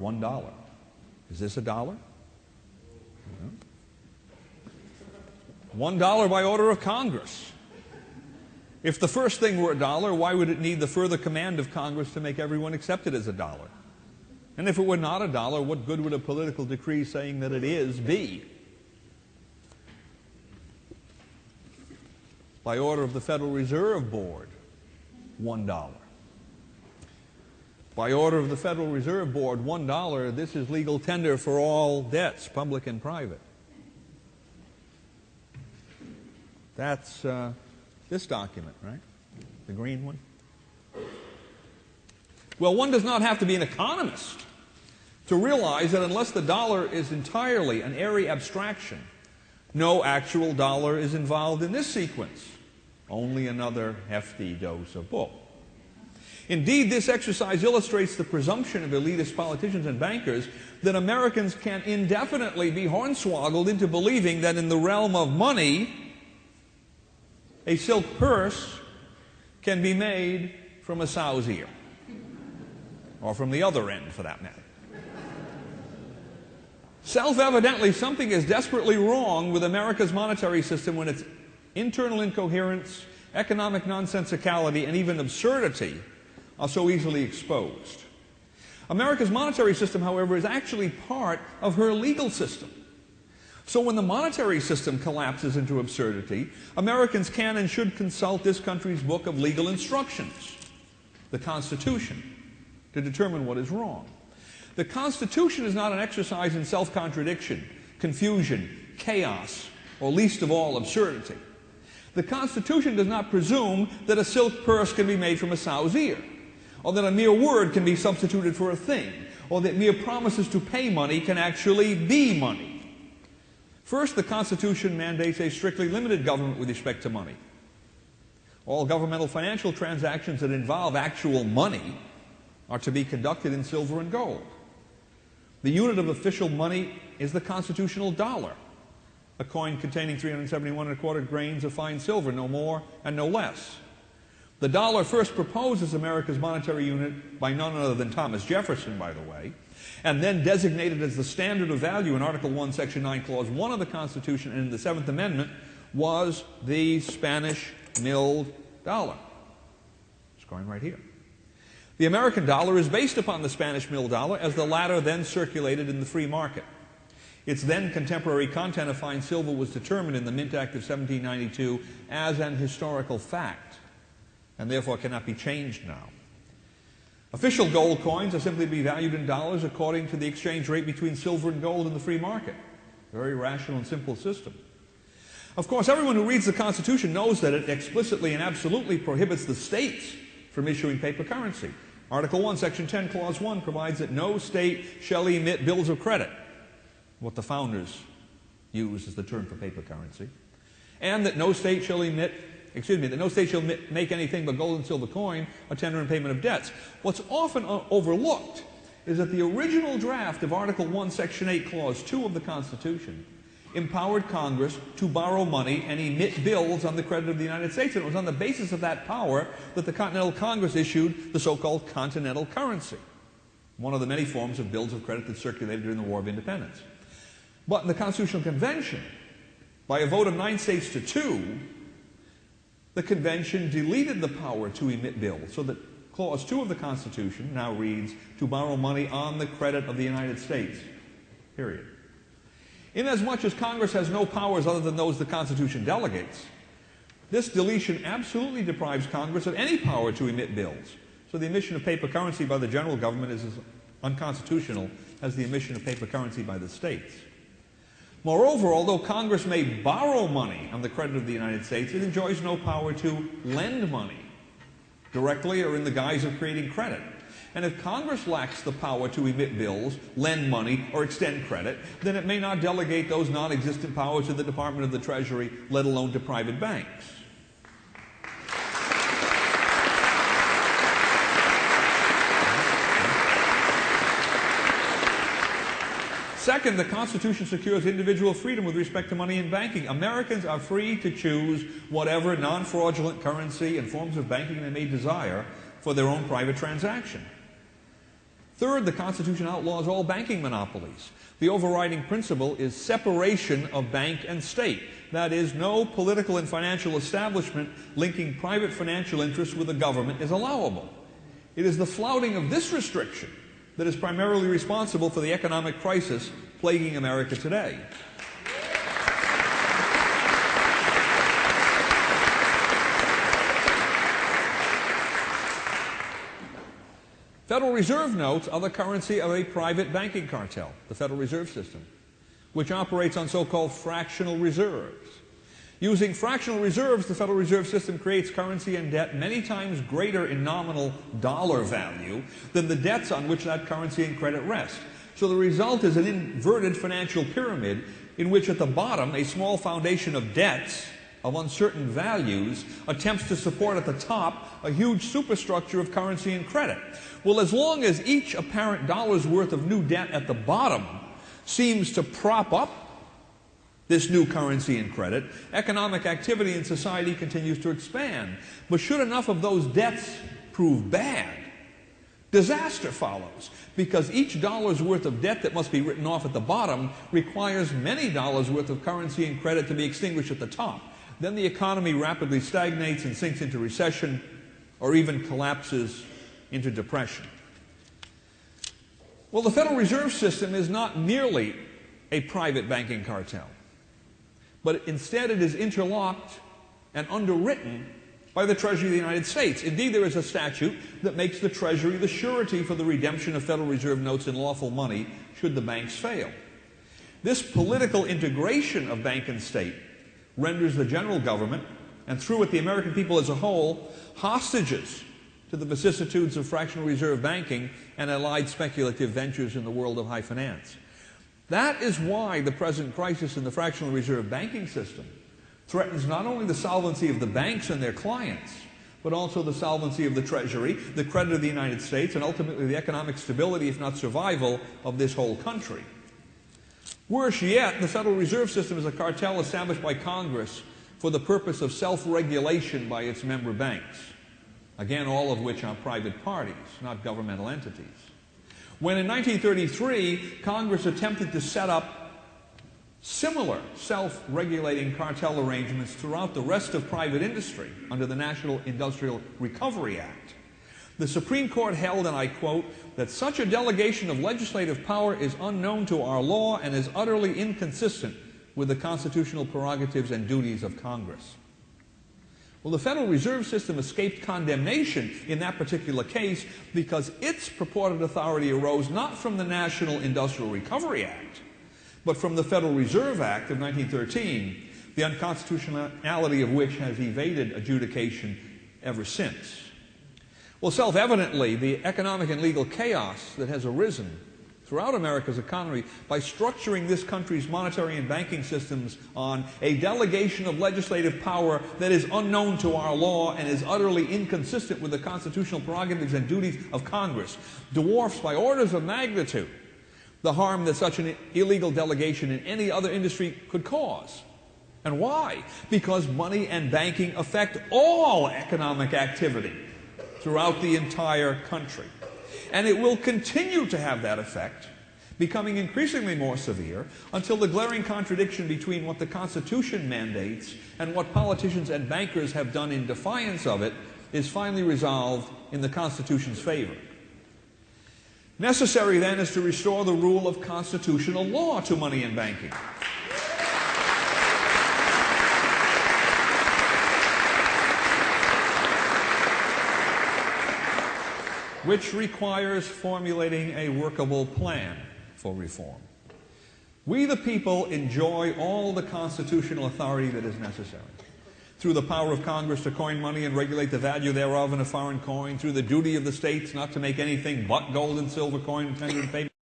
$1. Is this a dollar? No. $1 by order of Congress. If the first thing were a dollar, why would it need the further command of Congress to make everyone accept it as a dollar? And if it were not a dollar, what good would a political decree saying that it is be? By order of the Federal Reserve Board, $1. By order of the Federal Reserve Board, $1, this is legal tender for all debts, public and private. That's this document, right? The green one. Well, one does not have to be an economist to realize that unless the dollar is entirely an airy abstraction, no actual dollar is involved in this sequence. Only another hefty dose of bull. Indeed, this exercise illustrates the presumption of elitist politicians and bankers that Americans can indefinitely be hornswoggled into believing that in the realm of money, a silk purse can be made from a sow's ear, or from the other end, for that matter. Self-evidently, something is desperately wrong with America's monetary system when its internal incoherence, economic nonsensicality, and even absurdity are so easily exposed. America's monetary system, however, is actually part of her legal system. So when the monetary system collapses into absurdity, Americans can and should consult this country's book of legal instructions, the Constitution, to determine what is wrong. The Constitution is not an exercise in self-contradiction, confusion, chaos, or least of all, absurdity. The Constitution does not presume that a silk purse can be made from a sow's ear, or that a mere word can be substituted for a thing, or that mere promises to pay money can actually be money. First, the Constitution mandates a strictly limited government with respect to money. All governmental financial transactions that involve actual money are to be conducted in silver and gold. The unit of official money is the constitutional dollar, a coin containing 371 1/4 grains of fine silver, no more and no less. The dollar first proposed as America's monetary unit by none other than Thomas Jefferson, by the way, and then designated as the standard of value in Article 1, Section 9, Clause 1 of the Constitution and in the Seventh Amendment, was the Spanish milled dollar. It's going right here. The American dollar is based upon the Spanish milled dollar, as the latter then circulated in the free market. Its then contemporary content of fine silver was determined in the Mint Act of 1792 as an historical fact, and therefore cannot be changed now. Official gold coins are simply to be valued in dollars according to the exchange rate between silver and gold in the free market. Very rational and simple system. Of course, everyone who reads the Constitution knows that it explicitly and absolutely prohibits the states from issuing paper currency. Article 1, Section 10, Clause 1 provides that no state shall emit bills of credit, what the founders used as the term for paper currency, and that no state shall make anything but gold and silver coin a tender in payment of debts. What's often overlooked is that the original draft of Article 1, Section 8, Clause 2 of the Constitution empowered Congress to borrow money and emit bills on the credit of the United States. And it was on the basis of that power that the Continental Congress issued the so-called Continental currency, one of the many forms of bills of credit that circulated during the War of Independence. But in the Constitutional Convention, by a vote of 9 states to 2, the Convention deleted the power to emit bills, so that Clause 2 of the Constitution now reads, to borrow money on the credit of the United States, period. Inasmuch as Congress has no powers other than those the Constitution delegates, this deletion absolutely deprives Congress of any power to emit bills. So the emission of paper currency by the general government is as unconstitutional as the emission of paper currency by the states. Moreover, although Congress may borrow money on the credit of the United States, it enjoys no power to lend money, directly or in the guise of creating credit. And if Congress lacks the power to emit bills, lend money, or extend credit, then it may not delegate those non-existent powers to the Department of the Treasury, let alone to private banks. Second, the Constitution secures individual freedom with respect to money and banking. Americans are free to choose whatever non-fraudulent currency and forms of banking they may desire for their own private transaction. Third, the Constitution outlaws all banking monopolies. The overriding principle is separation of bank and state. That is, no political and financial establishment linking private financial interests with the government is allowable. It is the flouting of this restriction that is primarily responsible for the economic crisis plaguing America today. Federal Reserve notes are the currency of a private banking cartel, the Federal Reserve System, which operates on so-called fractional reserves. Using fractional reserves, the Federal Reserve System creates currency and debt many times greater in nominal dollar value than the debts on which that currency and credit rest. So the result is an inverted financial pyramid in which at the bottom a small foundation of debts of uncertain values attempts to support at the top a huge superstructure of currency and credit. Well, as long as each apparent dollar's worth of new debt at the bottom seems to prop up this new currency and credit, economic activity in society continues to expand. But should enough of those debts prove bad, disaster follows, because each dollar's worth of debt that must be written off at the bottom requires many dollars worth of currency and credit to be extinguished at the top. Then the economy rapidly stagnates and sinks into recession or even collapses into depression. Well, the Federal Reserve System is not merely a private banking cartel, but instead it is interlocked and underwritten by the Treasury of the United States. Indeed, there is a statute that makes the Treasury the surety for the redemption of Federal Reserve notes in lawful money should the banks fail. This political integration of bank and state renders the general government, and through it the American people as a whole, hostages to the vicissitudes of fractional reserve banking and allied speculative ventures in the world of high finance. That is why the present crisis in the fractional reserve banking system threatens not only the solvency of the banks and their clients, but also the solvency of the Treasury, the credit of the United States, and ultimately the economic stability, if not survival, of this whole country. Worse yet, the Federal Reserve System is a cartel established by Congress for the purpose of self-regulation by its member banks, again, all of which are private parties, not governmental entities. When in 1933, Congress attempted to set up similar self-regulating cartel arrangements throughout the rest of private industry under the National Industrial Recovery Act, the Supreme Court held, and I quote, that such a delegation of legislative power is unknown to our law and is utterly inconsistent with the constitutional prerogatives and duties of Congress. Well, the Federal Reserve System escaped condemnation in that particular case because its purported authority arose not from the National Industrial Recovery Act, but from the Federal Reserve Act of 1913, the unconstitutionality of which has evaded adjudication ever since. Well, self-evidently, the economic and legal chaos that has arisen throughout America's economy by structuring this country's monetary and banking systems on a delegation of legislative power that is unknown to our law and is utterly inconsistent with the constitutional prerogatives and duties of Congress dwarfs by orders of magnitude the harm that such an illegal delegation in any other industry could cause. And why? Because money and banking affect all economic activity throughout the entire country. And it will continue to have that effect, becoming increasingly more severe until the glaring contradiction between what the Constitution mandates and what politicians and bankers have done in defiance of it is finally resolved in the Constitution's favor. Necessary, then, is to restore the rule of constitutional law to money and banking. Which requires formulating a workable plan for reform. We, the people, enjoy all the constitutional authority that is necessary. Through the power of Congress to coin money and regulate the value thereof in a foreign coin, through the duty of the states not to make anything but gold and silver coin, tender, and paper